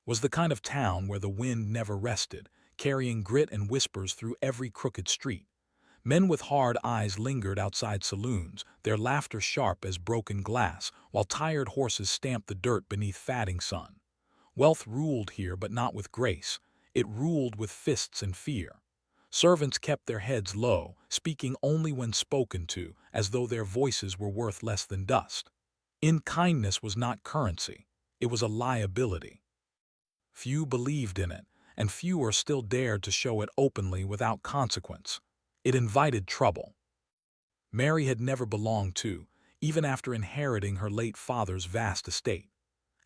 was the kind of town where the wind never rested, carrying grit and whispers through every crooked street. Men with hard eyes lingered outside saloons, their laughter sharp as broken glass, while tired horses stamped the dirt beneath fatting sun. Wealth ruled here, but not with grace. It ruled with fists and fear. Servants kept their heads low, speaking only when spoken to, as though their voices were worth less than dust. Kindness was not currency. It was a liability. Few believed in it, and fewer still dared to show it openly without consequence. It invited trouble. Mary had never belonged to, even after inheriting her late father's vast estate.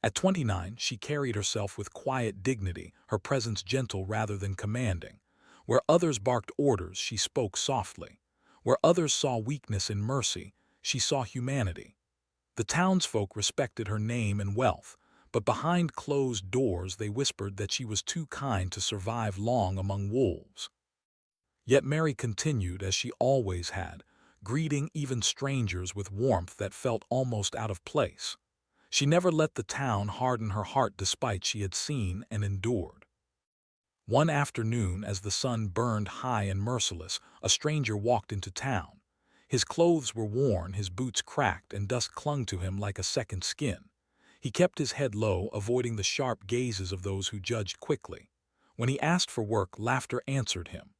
At 29, she carried herself with quiet dignity, her presence gentle rather than commanding. Where others barked orders, she spoke softly. Where others saw weakness in mercy, she saw humanity. The townsfolk respected her name and wealth, but behind closed doors they whispered that she was too kind to survive long among wolves. Yet Mary continued as she always had, greeting even strangers with warmth that felt almost out of place. She never let the town harden her heart despite she had seen and endured. One afternoon, as the sun burned high and merciless, a stranger walked into town. His clothes were worn, his boots cracked, and dust clung to him like a second skin. He kept his head low, avoiding the sharp gazes of those who judged quickly. When he asked for work, laughter answered him.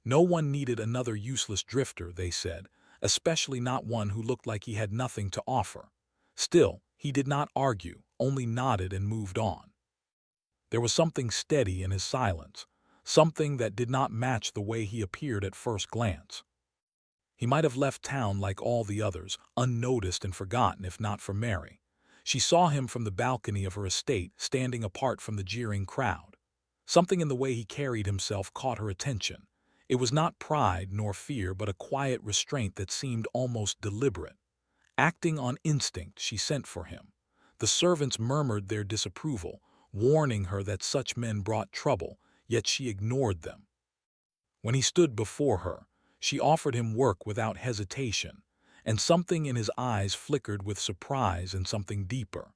No one needed another useless drifter, they said, especially not one who looked like he had nothing to offer. Still, he did not argue, only nodded and moved on. There was something steady in his silence, something that did not match the way he appeared at first glance. He might have left town like all the others, unnoticed and forgotten if not for Mary. She saw him from the balcony of her estate, standing apart from the jeering crowd. Something in the way he carried himself caught her attention. It was not pride nor fear, but a quiet restraint that seemed almost deliberate. Acting on instinct, she sent for him. The servants murmured their disapproval, warning her that such men brought trouble, yet she ignored them. When he stood before her, she offered him work without hesitation, and something in his eyes flickered with surprise and something deeper.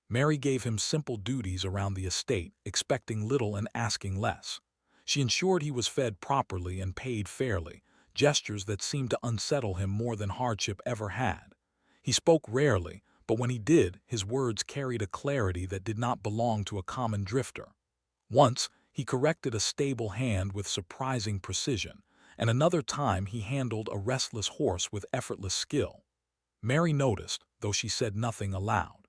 Mary gave him simple duties around the estate, expecting little and asking less. She ensured he was fed properly and paid fairly, gestures that seemed to unsettle him more than hardship ever had. He spoke rarely, but when he did, his words carried a clarity that did not belong to a common drifter. Once, he corrected a stable hand with surprising precision, and another time he handled a restless horse with effortless skill. Mary noticed, though she said nothing aloud.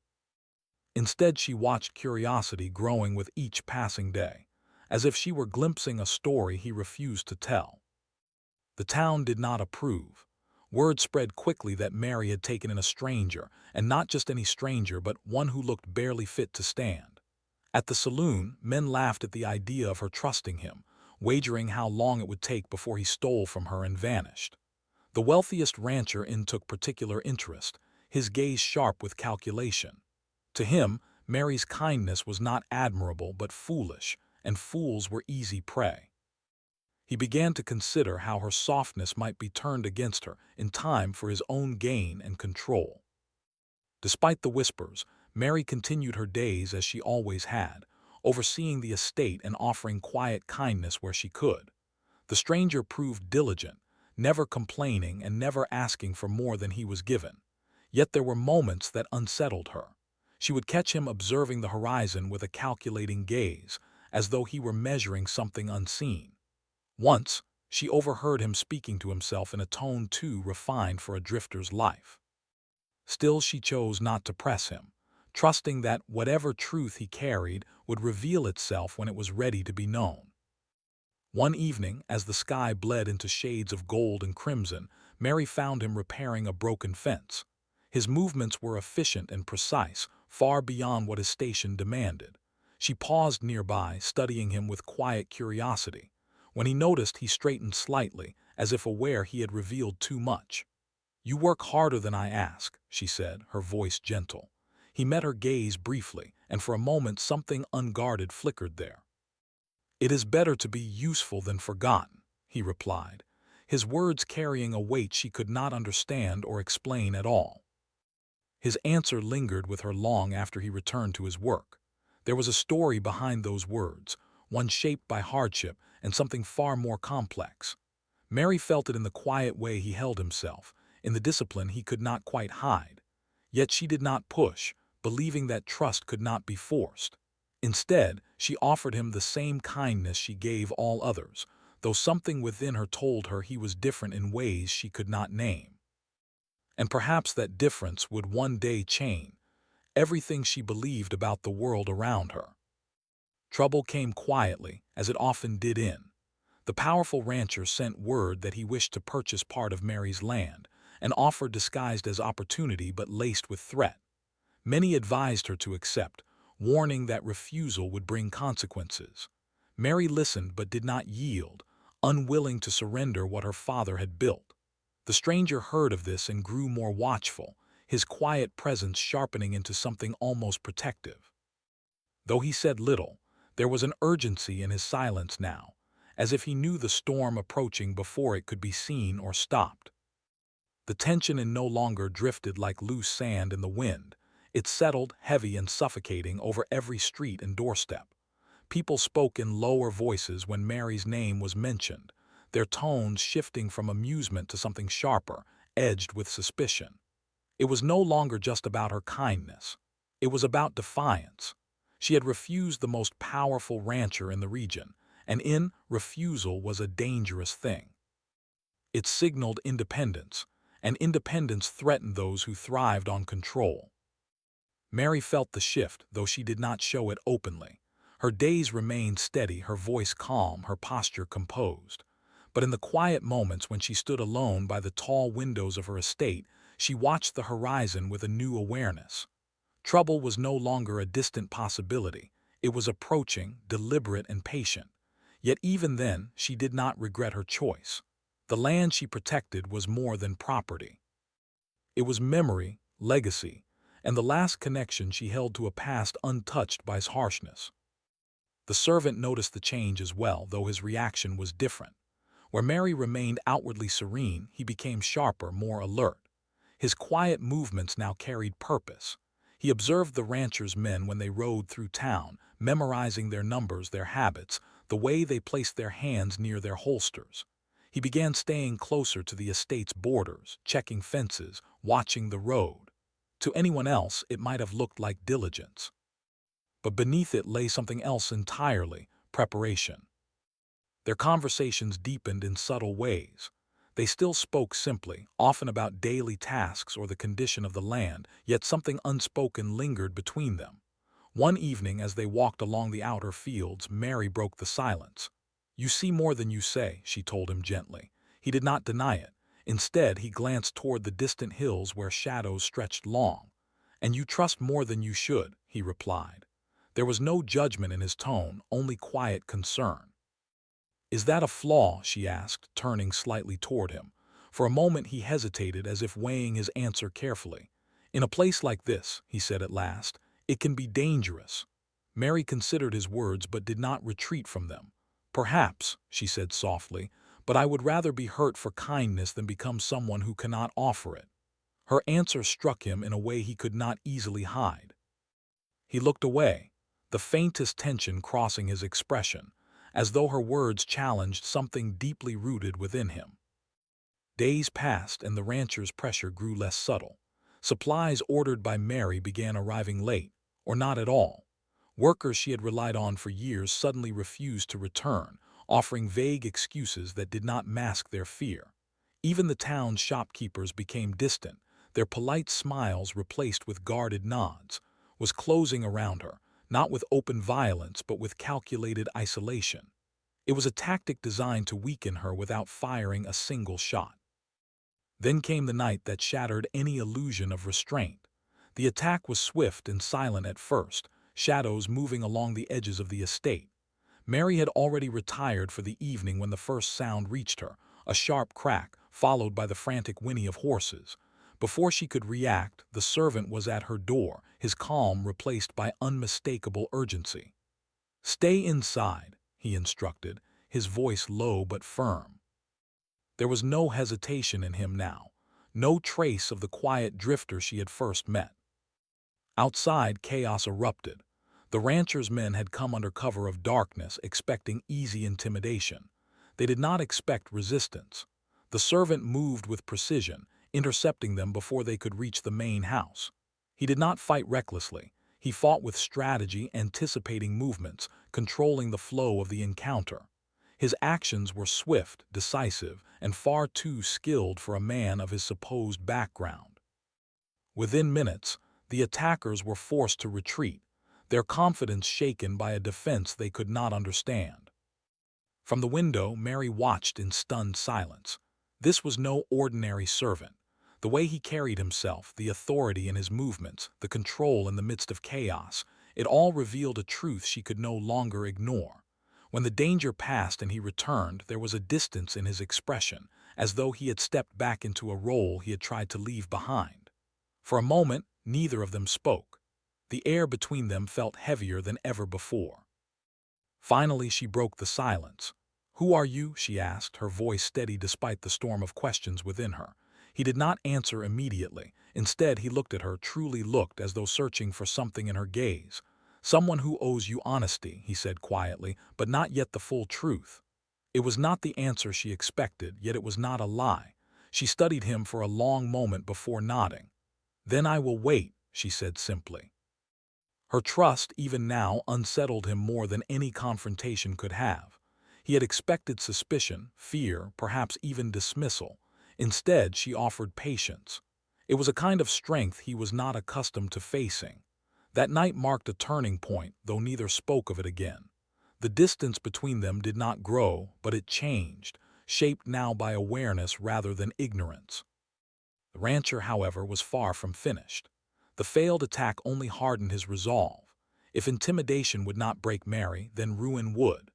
Instead, she watched curiosity growing with each passing day, as if she were glimpsing a story he refused to tell. The town did not approve. Word spread quickly that Mary had taken in a stranger, and not just any stranger, but one who looked barely fit to stand. At the saloon, men laughed at the idea of her trusting him, wagering how long it would take before he stole from her and vanished. The wealthiest rancher took particular interest, his gaze sharp with calculation. To him, Mary's kindness was not admirable but foolish, and fools were easy prey. He began to consider how her softness might be turned against her in time for his own gain and control. Despite the whispers, Mary continued her days as she always had, overseeing the estate and offering quiet kindness where she could. The stranger proved diligent, never complaining and never asking for more than he was given. Yet there were moments that unsettled her. She would catch him observing the horizon with a calculating gaze, as though he were measuring something unseen. Once, she overheard him speaking to himself in a tone too refined for a drifter's life. Still, she chose not to press him, trusting that whatever truth he carried would reveal itself when it was ready to be known. One evening, as the sky bled into shades of gold and crimson, Mary found him repairing a broken fence. His movements were efficient and precise, far beyond what his station demanded. She paused nearby, studying him with quiet curiosity. When he noticed, he straightened slightly, as if aware he had revealed too much. "You work harder than I ask," she said, her voice gentle. He met her gaze briefly, and for a moment something unguarded flickered there. "It is better to be useful than forgotten," he replied, his words carrying a weight she could not understand or explain at all. His answer lingered with her long after he returned to his work. There was a story behind those words, one shaped by hardship and something far more complex. Mary felt it in the quiet way he held himself, in the discipline he could not quite hide. Yet she did not push, believing that trust could not be forced. Instead, she offered him the same kindness she gave all others, though something within her told her he was different in ways she could not name. And perhaps that difference would one day change everything she believed about the world around her. Trouble came quietly, as it often did in. The powerful rancher sent word that he wished to purchase part of Mary's land, an offer disguised as opportunity but laced with threat. Many advised her to accept, warning that refusal would bring consequences. Mary listened but did not yield, unwilling to surrender what her father had built. The stranger heard of this and grew more watchful, his quiet presence sharpening into something almost protective. Though he said little, there was an urgency in his silence now, as if he knew the storm approaching before it could be seen or stopped. The tension no longer drifted like loose sand in the wind. It settled, heavy and suffocating, over every street and doorstep. People spoke in lower voices when Mary's name was mentioned, their tones shifting from amusement to something sharper, edged with suspicion. It was no longer just about her kindness. It was about defiance. She had refused the most powerful rancher in the region, and in refusal was a dangerous thing. It signaled independence, and independence threatened those who thrived on control. Mary felt the shift, though she did not show it openly. Her gaze remained steady, her voice calm, her posture composed. But in the quiet moments when she stood alone by the tall windows of her estate, she watched the horizon with a new awareness. Trouble was no longer a distant possibility. It was approaching, deliberate and patient. Yet even then, she did not regret her choice. The land she protected was more than property. It was memory, legacy, and the last connection she held to a past untouched by harshness. The servant noticed the change as well, though his reaction was different. Where Mary remained outwardly serene, he became sharper, more alert. His quiet movements now carried purpose. He observed the rancher's men when they rode through town, memorizing their numbers, their habits, the way they placed their hands near their holsters. He began staying closer to the estate's borders, checking fences, watching the road. To anyone else, it might have looked like diligence. But beneath it lay something else entirely: preparation. Their conversations deepened in subtle ways. They still spoke simply, often about daily tasks or the condition of the land, yet something unspoken lingered between them. One evening, as they walked along the outer fields, Mary broke the silence. "You see more than you say," she told him gently. He did not deny it. Instead, he glanced toward the distant hills where shadows stretched long. "And you trust more than you should," he replied. There was no judgment in his tone, only quiet concern. "Is that a flaw?" she asked, turning slightly toward him. For a moment he hesitated, as if weighing his answer carefully. "In a place like this," he said at last, "it can be dangerous." Mary considered his words but did not retreat from them. "Perhaps," she said softly, "but I would rather be hurt for kindness than become someone who cannot offer it." Her answer struck him in a way he could not easily hide. He looked away, the faintest tension crossing his expression, as though her words challenged something deeply rooted within him. Days passed and the rancher's pressure grew less subtle. Supplies ordered by Mary began arriving late, or not at all. Workers she had relied on for years suddenly refused to return, offering vague excuses that did not mask their fear. Even the town's shopkeepers became distant, their polite smiles replaced with guarded nods. Was closing around her, not with open violence but with calculated isolation. It was a tactic designed to weaken her without firing a single shot. Then came the night that shattered any illusion of restraint. The attack was swift and silent at first, shadows moving along the edges of the estate. Mary had already retired for the evening when the first sound reached her, a sharp crack, followed by the frantic whinny of horses. Before she could react, the servant was at her door, his calm replaced by unmistakable urgency. "Stay inside," he instructed, his voice low but firm. There was no hesitation in him now, no trace of the quiet drifter she had first met. Outside, chaos erupted. The rancher's men had come under cover of darkness, expecting easy intimidation. They did not expect resistance. The servant moved with precision, intercepting them before they could reach the main house. He did not fight recklessly. He fought with strategy, anticipating movements, controlling the flow of the encounter. His actions were swift, decisive, and far too skilled for a man of his supposed background. Within minutes, the attackers were forced to retreat, their confidence shaken by a defense they could not understand. From the window, Mary watched in stunned silence. This was no ordinary servant. The way he carried himself, the authority in his movements, the control in the midst of chaos, it all revealed a truth she could no longer ignore. When the danger passed and he returned, there was a distance in his expression, as though he had stepped back into a role he had tried to leave behind. For a moment, neither of them spoke. The air between them felt heavier than ever before. Finally, she broke the silence. "Who are you?" she asked, her voice steady despite the storm of questions within her. He did not answer immediately. Instead, he looked at her, truly looked, as though searching for something in her gaze. "Someone who owes you honesty," he said quietly, "but not yet the full truth." It was not the answer she expected, yet it was not a lie. She studied him for a long moment before nodding. "Then I will wait," she said simply. Her trust, even now, unsettled him more than any confrontation could have. He had expected suspicion, fear, perhaps even dismissal. Instead, she offered patience. It was a kind of strength he was not accustomed to facing. That night marked a turning point, though neither spoke of it again. The distance between them did not grow, but it changed, shaped now by awareness rather than ignorance. The rancher, however, was far from finished. The failed attack only hardened his resolve. If intimidation would not break Mary, then ruin would.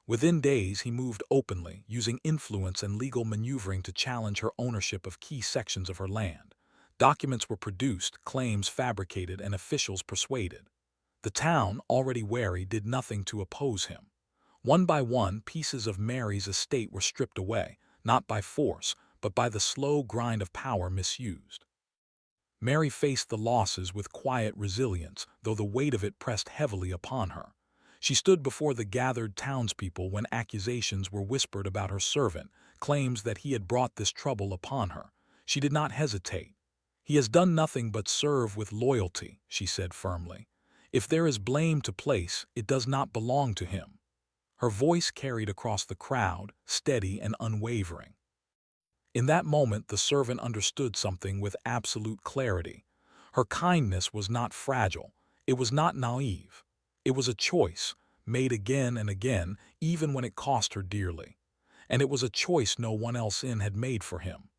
Within days, he moved openly, using influence and legal maneuvering to challenge her ownership of key sections of her land. Documents were produced, claims fabricated, and officials persuaded. The town, already wary, did nothing to oppose him. One by one, pieces of Mary's estate were stripped away, not by force, but by the slow grind of power misused. Mary faced the losses with quiet resilience, though the weight of it pressed heavily upon her. She stood before the gathered townspeople when accusations were whispered about her servant, claims that he had brought this trouble upon her. She did not hesitate. "He has done nothing but serve with loyalty," she said firmly. "If there is blame to place, it does not belong to him." Her voice carried across the crowd, steady and unwavering. In that moment, the servant understood something with absolute clarity. Her kindness was not fragile. It was not naive. It was a choice, made again and again, even when it cost her dearly. And it was a choice no one else in had made for him.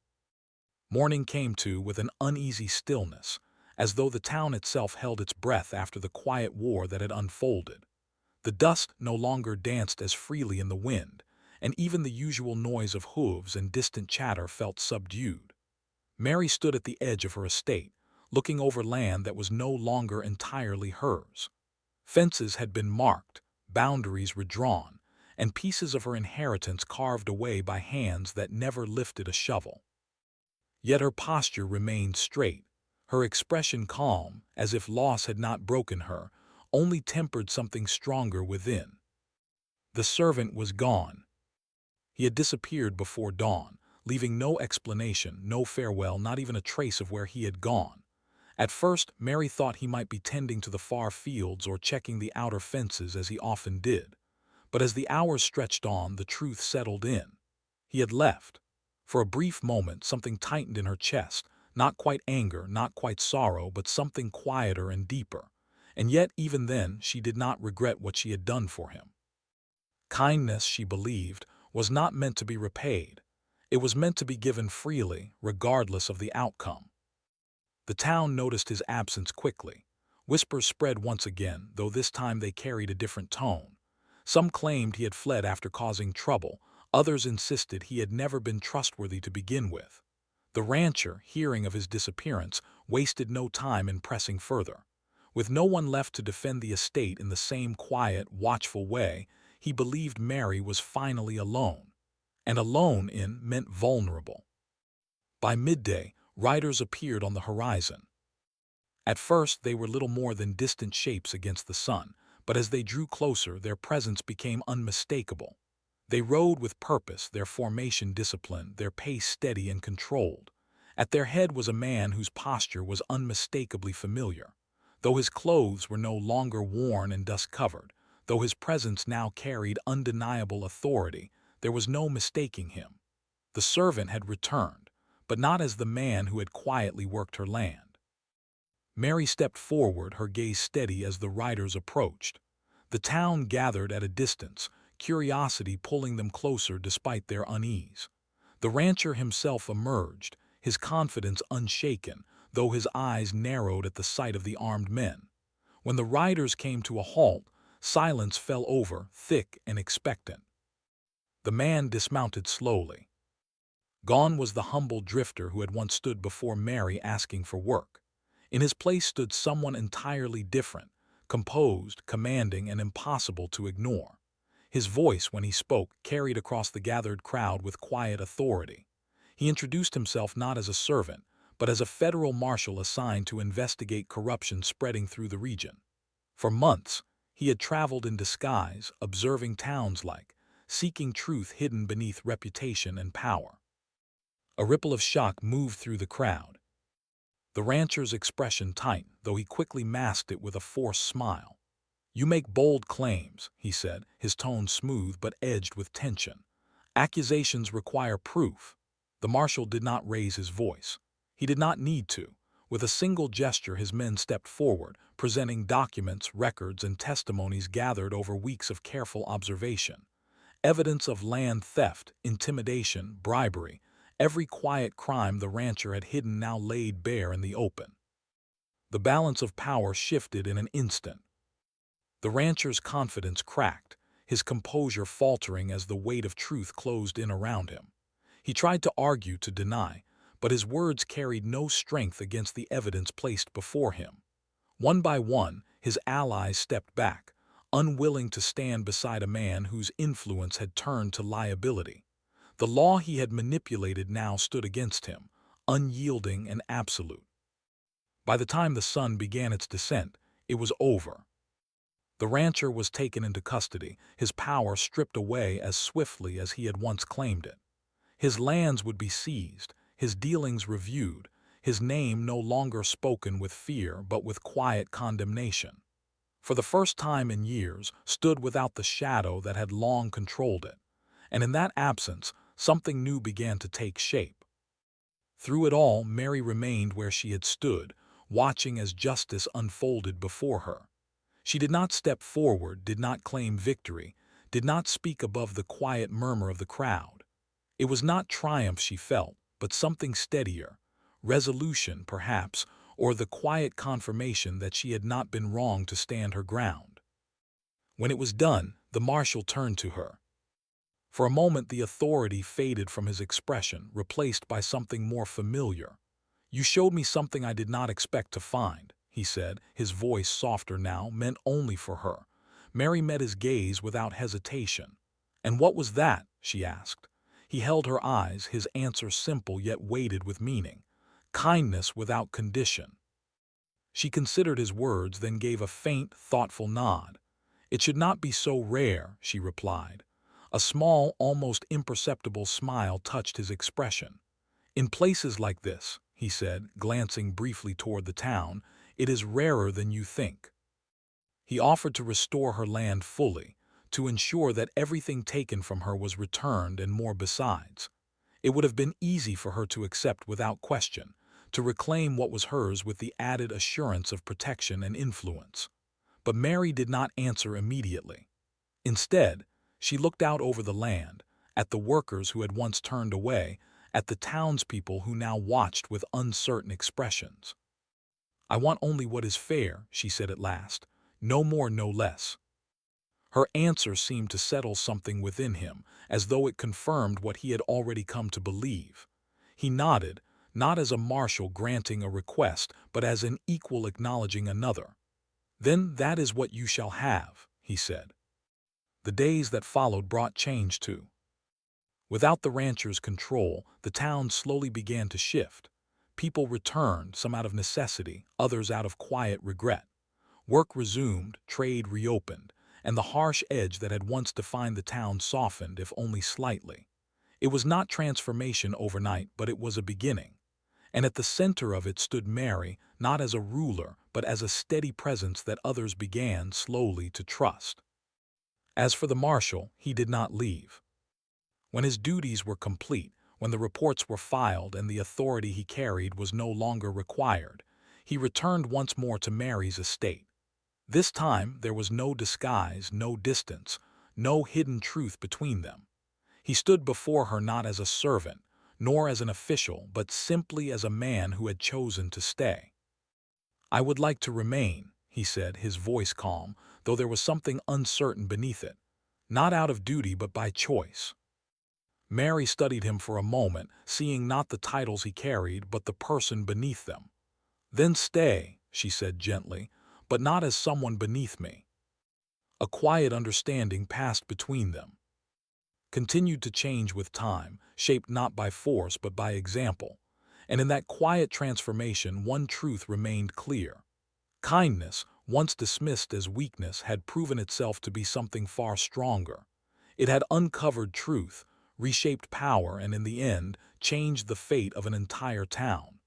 Morning came too with an uneasy stillness, as though the town itself held its breath after the quiet war that had unfolded. The dust no longer danced as freely in the wind, and even the usual noise of hooves and distant chatter felt subdued. Mary stood at the edge of her estate, looking over land that was no longer entirely hers. Fences had been marked, boundaries redrawn, and pieces of her inheritance carved away by hands that never lifted a shovel. Yet her posture remained straight, her expression calm, as if loss had not broken her, only tempered something stronger within. The servant was gone. He had disappeared before dawn, leaving no explanation, no farewell, not even a trace of where he had gone. At first, Mary thought he might be tending to the far fields or checking the outer fences as he often did. But as the hours stretched on, the truth settled in. He had left. For a brief moment, something tightened in her chest, not quite anger, not quite sorrow, but something quieter and deeper. And yet, even then, she did not regret what she had done for him. Kindness, she believed, was not meant to be repaid. It was meant to be given freely, regardless of the outcome. The town noticed his absence quickly. Whispers spread once again, though this time they carried a different tone. Some claimed he had fled after causing trouble. Others insisted he had never been trustworthy to begin with. The rancher, hearing of his disappearance, wasted no time in pressing further. With no one left to defend the estate in the same quiet, watchful way, he believed Mary was finally alone. And alone in meant vulnerable. By midday, riders appeared on the horizon. At first, they were little more than distant shapes against the sun, but as they drew closer, their presence became unmistakable. They rode with purpose, their formation disciplined, their pace steady and controlled. At their head was a man whose posture was unmistakably familiar. Though his clothes were no longer worn and dust-covered, though his presence now carried undeniable authority, there was no mistaking him. The servant had returned, but not as the man who had quietly worked her land. Mary stepped forward, her gaze steady as the riders approached. The town gathered at a distance, curiosity pulling them closer despite their unease. The rancher himself emerged, his confidence unshaken, though his eyes narrowed at the sight of the armed men. When the riders came to a halt, silence fell over, thick and expectant. The man dismounted slowly. Gone was the humble drifter who had once stood before Mary asking for work. In his place stood someone entirely different, composed, commanding, and impossible to ignore. His voice, when he spoke, carried across the gathered crowd with quiet authority. He introduced himself not as a servant, but as a federal marshal assigned to investigate corruption spreading through the region. For months, he had traveled in disguise, observing towns like, seeking truth hidden beneath reputation and power. A ripple of shock moved through the crowd. The rancher's expression tightened, though he quickly masked it with a forced smile. "You make bold claims," he said, his tone smooth but edged with tension. "Accusations require proof." The marshal did not raise his voice. He did not need to. With a single gesture, his men stepped forward, presenting documents, records, and testimonies gathered over weeks of careful observation. Evidence of land theft, intimidation, bribery, every quiet crime the rancher had hidden now laid bare in the open. The balance of power shifted in an instant. The rancher's confidence cracked, his composure faltering as the weight of truth closed in around him. He tried to argue, to deny, but his words carried no strength against the evidence placed before him. One by one, his allies stepped back, unwilling to stand beside a man whose influence had turned to liability. The law he had manipulated now stood against him, unyielding and absolute. By the time the sun began its descent, it was over. The rancher was taken into custody, his power stripped away as swiftly as he had once claimed it. His lands would be seized, his dealings reviewed, his name no longer spoken with fear but with quiet condemnation. For the first time in years, stood without the shadow that had long controlled it, and in that absence, something new began to take shape. Through it all, Mary remained where she had stood, watching as justice unfolded before her. She did not step forward, did not claim victory, did not speak above the quiet murmur of the crowd. It was not triumph she felt, but something steadier, resolution, perhaps, or the quiet confirmation that she had not been wrong to stand her ground. When it was done, the marshal turned to her. For a moment the authority faded from his expression, replaced by something more familiar. "You showed me something I did not expect to find," he said, his voice softer now, meant only for her. Mary met his gaze without hesitation. "And what was that?" she asked. He held her eyes, his answer simple yet weighted with meaning. "Kindness without condition." She considered his words, then gave a faint, thoughtful nod. "It should not be so rare," she replied. A small, almost imperceptible smile touched his expression. "In places like this," he said, glancing briefly toward the town, "it is rarer than you think." He offered to restore her land fully, to ensure that everything taken from her was returned and more besides. It would have been easy for her to accept without question, to reclaim what was hers with the added assurance of protection and influence. But Mary did not answer immediately. Instead, she looked out over the land, at the workers who had once turned away, at the townspeople who now watched with uncertain expressions. "I want only what is fair," she said at last, "no more, no less." Her answer seemed to settle something within him, as though it confirmed what he had already come to believe. He nodded, not as a marshal granting a request, but as an equal acknowledging another. "Then that is what you shall have," he said. The days that followed brought change too. Without the rancher's control, the town slowly began to shift. People returned, some out of necessity, others out of quiet regret. Work resumed, trade reopened, and the harsh edge that had once defined the town softened, if only slightly. It was not transformation overnight, but it was a beginning. And at the center of it stood Mary, not as a ruler, but as a steady presence that others began slowly to trust. As for the marshal, he did not leave. When his duties were complete, when the reports were filed and the authority he carried was no longer required, he returned once more to Mary's estate. This time there was no disguise, no distance, no hidden truth between them. He stood before her not as a servant, nor as an official, but simply as a man who had chosen to stay. "I would like to remain," he said, his voice calm, though there was something uncertain beneath it. "Not out of duty, but by choice." Mary studied him for a moment, seeing not the titles he carried, but the person beneath them. "Then stay," she said gently, "but not as someone beneath me." A quiet understanding passed between them, continued to change with time, shaped not by force but by example. And in that quiet transformation, one truth remained clear. Kindness, once dismissed as weakness, had proven itself to be something far stronger. It had uncovered truth, reshaped power, and in the end, changed the fate of an entire town.